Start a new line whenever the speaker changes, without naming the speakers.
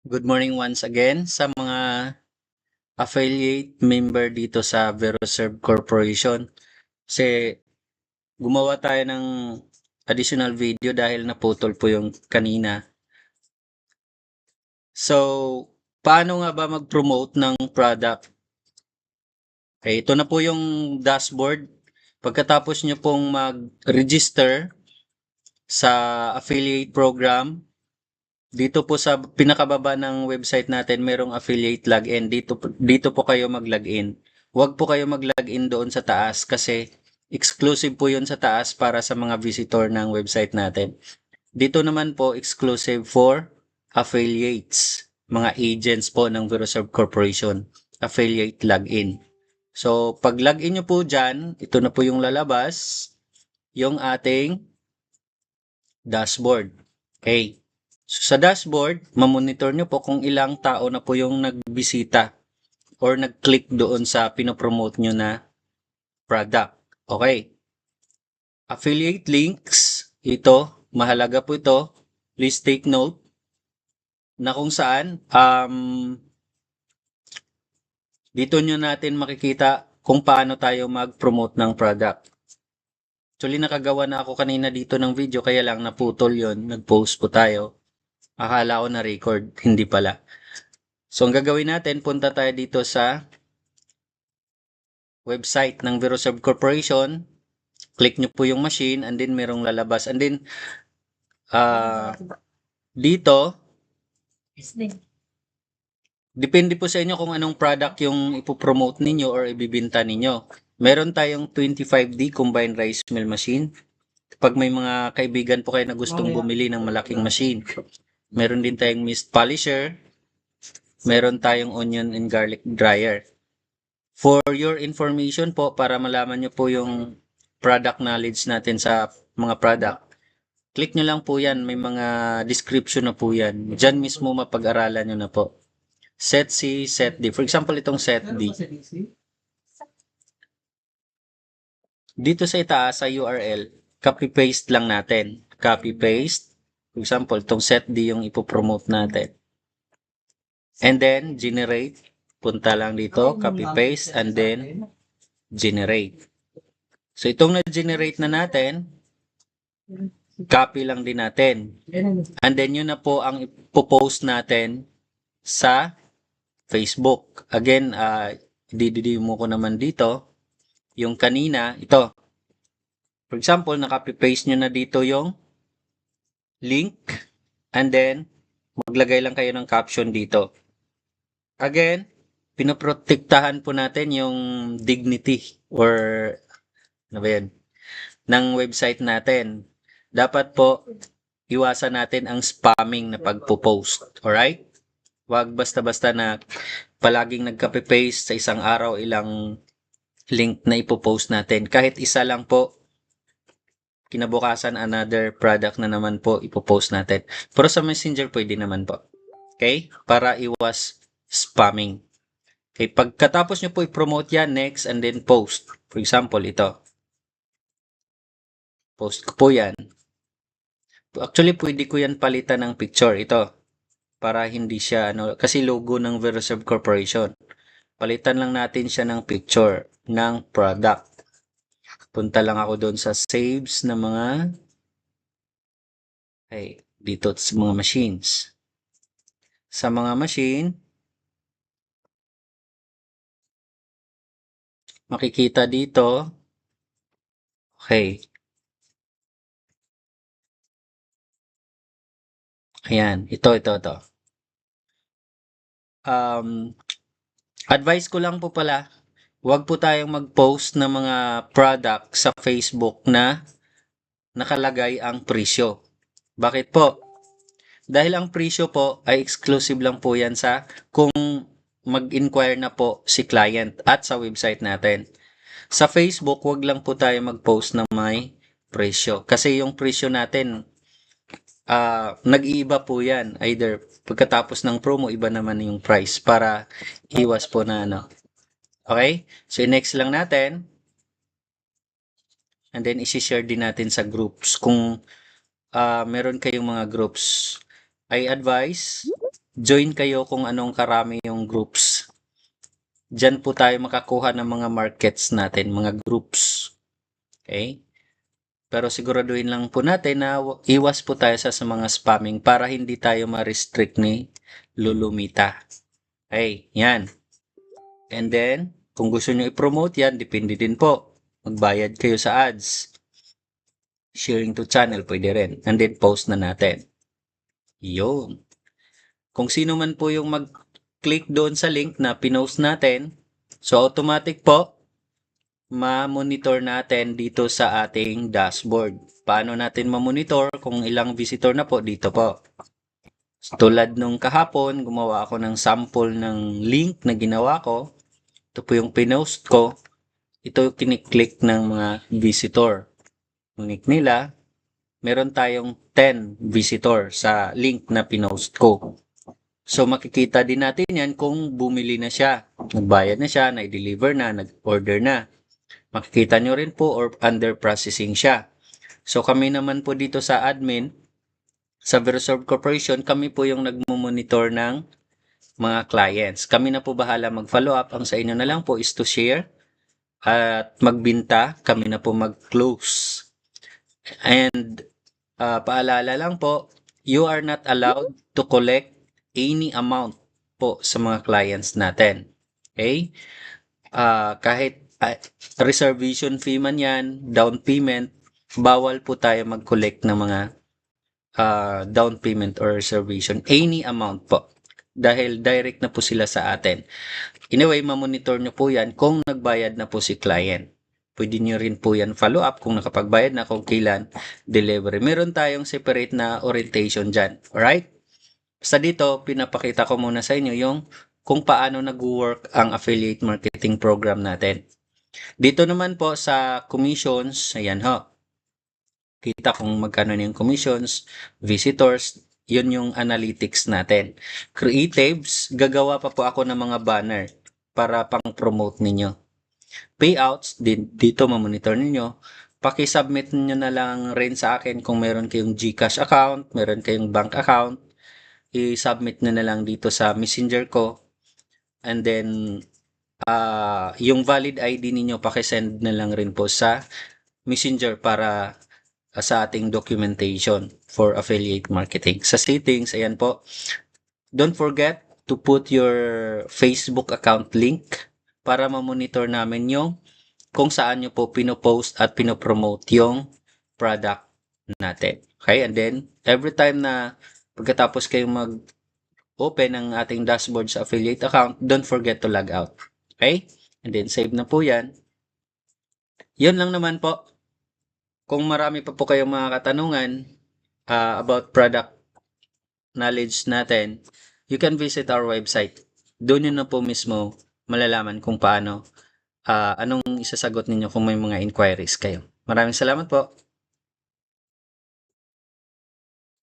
Good morning once again sa mga affiliate member dito sa Veroserve Corporation. Kasi gumawa tayo ng additional video dahil naputol po yung kanina. So, paano nga ba mag-promote ng product? Okay, ito na po yung dashboard. Pagkatapos nyo pong mag-register sa affiliate program, dito po sa pinakababa ng website natin, merong affiliate login. Dito po kayo mag-login. Huwag po kayo mag-login doon sa taas kasi exclusive po yun sa taas para sa mga visitor ng website natin. Dito naman po exclusive for affiliates, mga agents po ng Veroserve Corporation. Affiliate login. So, pag login nyo po dyan, ito na po yung lalabas, yung ating dashboard. Okay. So, sa dashboard, mamonitor nyo po kung ilang tao na po yung nagbisita or nag-click doon sa pinopromote nyo na product. Okay. Affiliate links, ito, mahalaga po ito. Please take note na kung saan dito nyo natin makikita kung paano tayo mag-promote ng product. Actually, nakagawa na ako kanina dito ng video, kaya lang naputol yon. Nag-post po tayo. Akala ko na record, hindi pala. So, ang gagawin natin, punta tayo dito sa website ng Veroserve Corporation. Click nyo po yung machine and then merong lalabas. And then, dito, depende po sa inyo kung anong product yung ipopromote ninyo or ibibinta ninyo. Meron tayong 25D combined rice mill machine. Pag may mga kaibigan po kayo na gustong bumili ng malaking machine. Meron din tayong mist polisher. Meron tayong onion and garlic dryer. For your information po, para malaman nyo po yung product knowledge natin sa mga product, click nyo lang po yan. May mga description na po yan. Diyan mismo mapag-aralan nyo na po. Set C, set D. For example, itong set D. Dito sa itaas, sa URL, copy-paste lang natin. Copy-paste. For example, itong set D yung ipopromote natin. And then, generate. Punta lang dito, copy-paste, and then, generate. So, itong na-generate na natin, copy lang din natin. And then, yun na po ang ipopost natin sa Facebook. Again, didimo ko naman dito. Yung kanina, ito. For example, na-copy-paste nyo na dito yung link. And then, maglagay lang kayo ng caption dito. Again, pinoprotektahan po natin yung dignity or ano ba yan, ng website natin. Dapat po, iwasan natin ang spamming na pagpo-post. Alright? Huwag basta-basta na palaging nag-copy-paste sa isang araw ilang link na ipopost natin. Kahit isa lang po, kinabukasan another product na naman po ipopost natin. Pero sa Messenger pwede naman po. Okay? Para iwas spamming. Okay, pagkatapos nyo po i-promote yan, next, and then post. For example, ito. Post ko po yan. Actually, pwede ko yan palitan ng picture. Ito. Para hindi siya, kasi logo ng Veroserve Corporation. Palitan lang natin siya ng picture ng product. Punta lang ako doon sa saves na mga dito sa mga machines. Sa mga machine, makikita dito, okay. Ayan, ito. Advice ko lang po pala, huwag po tayong mag-post ng mga product sa Facebook na nakalagay ang presyo. Bakit po? Dahil ang presyo po ay exclusive lang po yan sa kung mag-inquire na po si client at sa website natin. Sa Facebook, huwag lang po tayo mag-post na may presyo. Kasi yung presyo natin, nag-iiba po yan. Either pagkatapos ng promo, iba naman yung price para iwas po na Okay? So, next lang natin. And then, isi-share din natin sa groups. Kung meron kayong mga groups, I advise join kayo kung anong karami yung groups. Diyan po tayo makakuha ng mga markets natin, mga groups. Okay? Pero siguraduhin lang po natin na iwas po tayo sa mga spamming para hindi tayo ma-restrict ni Lulumita. Okay, yan. And then, kung gusto nyo i-promote yan, depende din po. Magbayad kayo sa ads. Sharing to channel, pwede rin. And then, post na natin. Yun. Kung sino man po yung mag-click doon sa link na pinost natin, so automatic po, ma-monitor natin dito sa ating dashboard. Paano natin ma-monitor kung ilang visitor na po dito po? Tulad nung kahapon, gumawa ako ng sample ng link na ginawa ko. Ito po yung pinost ko. Ito yung kiniklik ng mga visitor. Link nila, meron tayong 10 visitor sa link na pinost ko. So makikita din natin yan kung bumili na siya, nagbayad na siya, nag-deliver na, nag-order na. Makikita nyo rin po or under processing siya. So kami naman po dito sa admin, sa Verosorb Corporation, kami po yung nagmumonitor ng mga clients. Kami na po bahala mag-follow up. Ang sa inyo na lang po is to share at magbinta. Kami na po mag-close. And paalala lang po, you are not allowed to collect any amount po sa mga clients natin. Okay? Kahit reservation fee man yan, down payment, bawal po tayo mag-collect ng mga down payment or reservation. Any amount po. Dahil direct na po sila sa atin. Anyway, mamonitor nyo po yan kung nagbayad na po si client. Pwede nyo rin po yan follow up kung nakapagbayad na, kung kailan delivery. Meron tayong separate na orientation dyan. Alright? Basta dito, pinapakita ko muna sa inyo yung kung paano nag-work ang affiliate marketing program natin. Dito naman po sa commissions, ayan ho. Kita kung magkano yung commissions, visitors, yun yung analytics natin. Creatives, gagawa pa po ako ng mga banner para pang-promote ninyo. Payouts, dito mamonitor ninyo. Paki-submit niyo na lang rin sa akin kung meron kayong GCash account, meron kayong bank account, i-submit na lang dito sa messenger ko. And then, yung valid ID ninyo, paki-send na lang rin po sa messenger para sa ating documentation for affiliate marketing. Sa settings, ayan po. Don't forget to put your Facebook account link para ma-monitor namin yung kung saan nyo po pinopost at pinopromote yung product natin. Okay? And then, every time na pagkatapos kayong mag-open ng ating dashboard sa affiliate account, don't forget to log out. Okay? And then, save na po yan. Yun lang naman po. Kung marami pa po kayong mga katanungan about product knowledge natin, you can visit our website. Doon yun na po mismo malalaman kung paano, anong isasagot ninyo kung may mga inquiries kayo. Maraming salamat po.